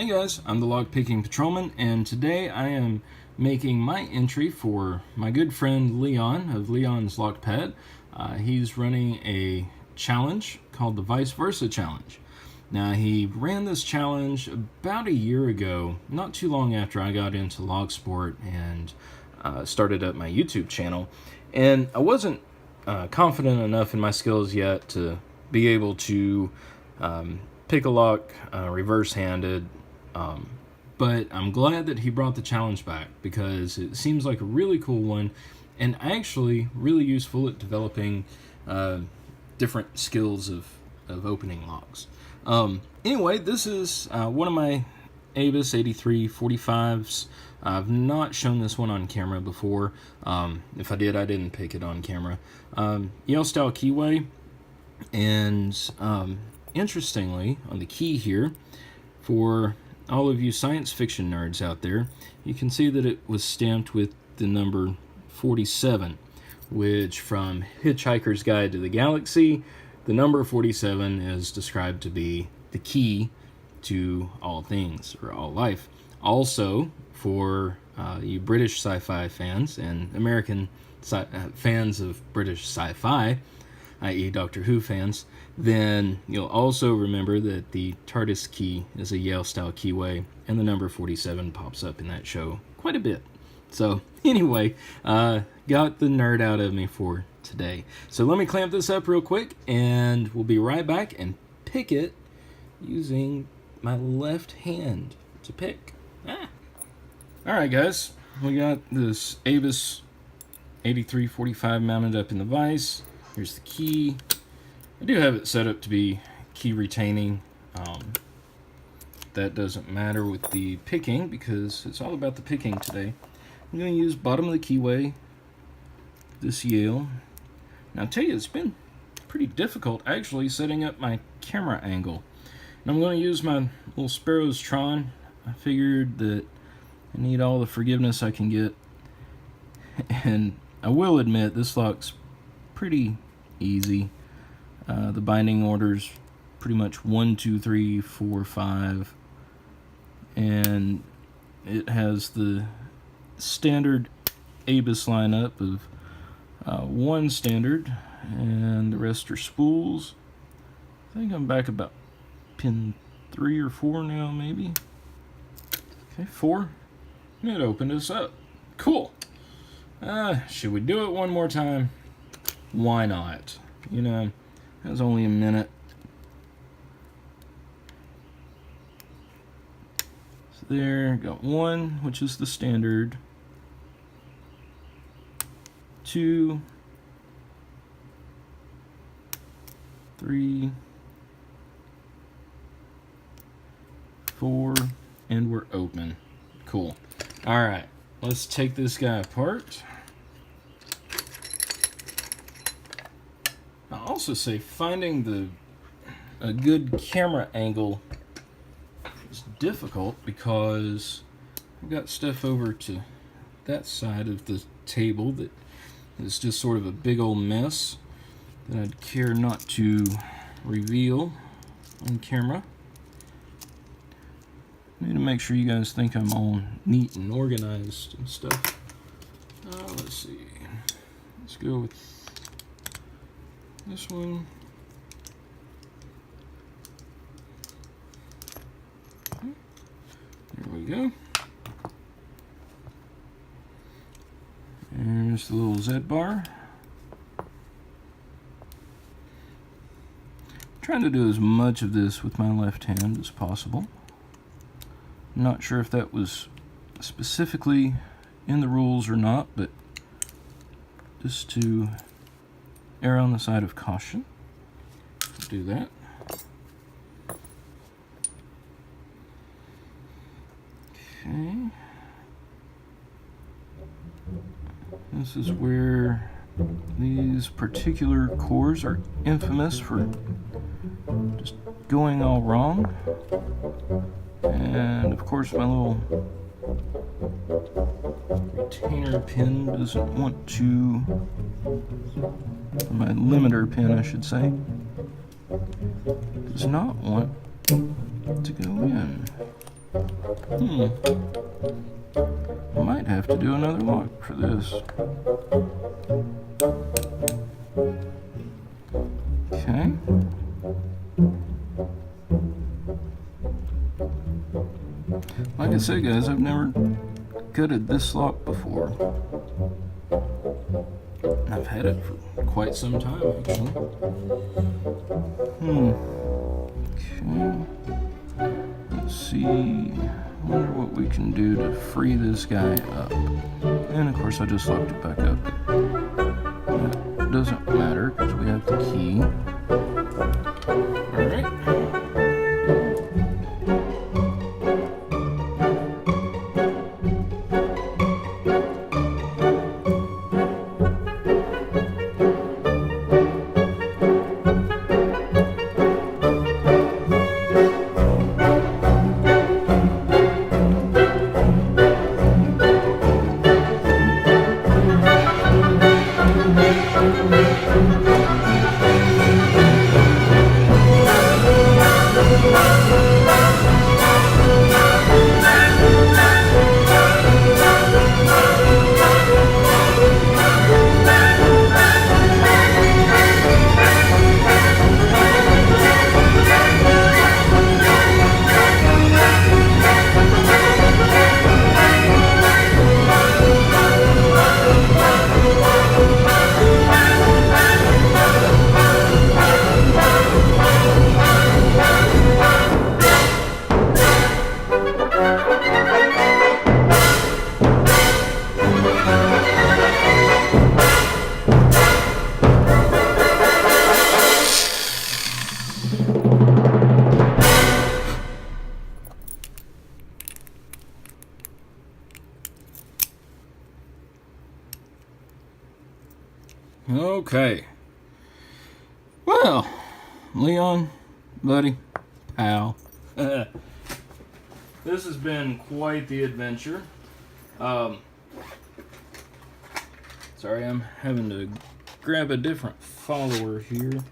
Hey guys, I'm the LockPicking Patrolman, and today I am making my entry for my good friend Leon of Leon's Lockpad. He's running a challenge called the Vise-Versa challenge. Now, he ran this challenge about a year ago, not too long after I got into log sport and started up my YouTube channel. And I wasn't confident enough in my skills yet to be able to pick a lock reverse-handed. But I'm glad that he brought the challenge back because it seems like a really cool one and actually really useful at developing different skills of opening locks. Anyway, this is one of my Avis 8345s. I've not shown this one on camera before. If I did, I didn't pick it on camera. Yale style keyway, and interestingly, on the key here, for all of you science fiction nerds out there, you can see that it was stamped with the number 47, which from Hitchhiker's Guide to the Galaxy, the number 47 is described to be the key to all things, or all life. Also, for you British sci-fi fans and American fans of British sci-fi, i.e. Doctor Who fans, then you'll also remember that the TARDIS key is a Yale-style keyway, and the number 47 pops up in that show quite a bit. So anyway, got the nerd out of me for today. So let me clamp this up real quick, and we'll be right back and pick it using my left hand to pick. Alright guys, we got this Avis 8345 mounted up in the vise. Here's the key. I do have it set up to be key retaining. That doesn't matter with the picking because it's all about the picking today. I'm going to use bottom of the keyway, this Yale. Now I'll tell you, it's been pretty difficult actually setting up my camera angle. And I'm going to use my little Sparrow's Tron. I figured that I need all the forgiveness I can get. And I will admit, this lock's pretty easy. The binding order's pretty much 1, 2, 3, 4, 5, and it has the standard Avis lineup of one standard, and the rest are spools. I think I'm back about pin 3 or 4 now, maybe. Okay, 4. And it opened us up. Cool. Should we do it one more time? Why not? You know, that was only a minute. So there, got 1, which is the standard. 2, 3, 4, and we're open. Cool. Alright, let's take this guy apart. I'll also say finding a good camera angle is difficult because I've got stuff over to that side of the table that is just sort of a big old mess that I'd care not to reveal on camera. I need to make sure you guys think I'm all neat and organized and stuff. Let's see. Let's go with this one. There we go. And there's the little Z bar. I'm trying to do as much of this with my left hand as possible. I'm not sure if that was specifically in the rules or not, but just to err on the side of caution, do that. Okay. This is where these particular cores are infamous for just going all wrong. And of course my little retainer pin doesn't want to, my limiter pin I should say, does not want to go in. I might have to do another lock for this. Okay. Like I said, guys, I've never gutted this lock before. I've had it for quite some time, actually. Okay. Let's see. I wonder what we can do to free this guy up. And of course, I just locked it back up. That doesn't matter because we have the key. Alright. Okay. Well, Leon, buddy, pal. This has been quite the adventure. Sorry, I'm having to grab a different follower here.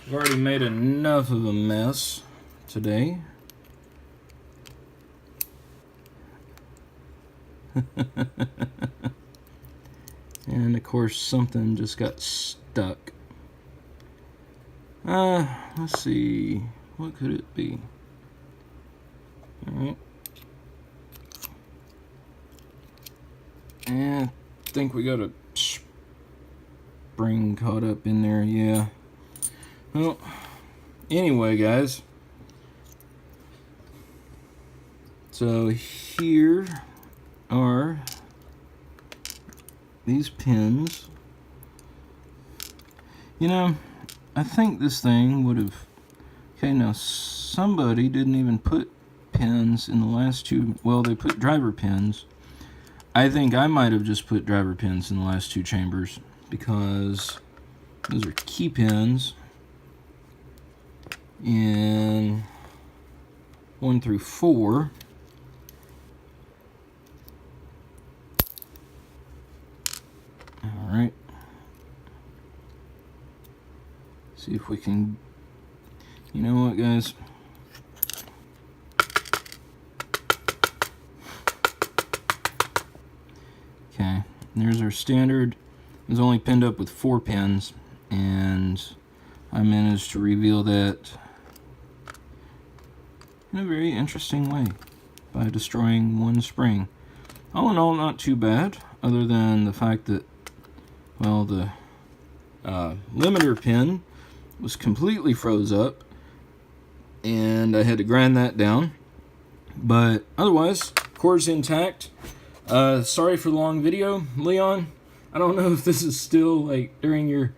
I've already made enough of a mess today. And of course something just got stuck. Let's see, what could it be? Alright. And I think we got a spring caught up in there, yeah. Well, anyway, guys. So here are these pins. You know, I think this thing would have... Okay, now somebody didn't even put pins in the last two... Well, they put driver pins. I think I might have just put driver pins in the last two chambers because those are key pins in 1 through 4. Alright. See if we can... You know what, guys? Okay, there's our standard. It was only pinned up with 4 pins, and I managed to reveal that in a very interesting way by destroying one spring. All in all, not too bad, other than the fact that, well, the limiter pin was completely froze up, and I had to grind that down. But otherwise, core's intact. Sorry for the long video, Leon. I don't know if this is still like during your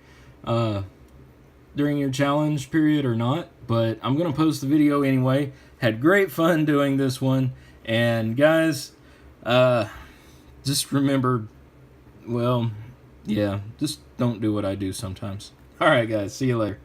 challenge period or not, but I'm gonna post the video anyway. Had great fun doing this one, and guys, just remember, well, yeah, just don't do what I do sometimes. All right, guys, see you later.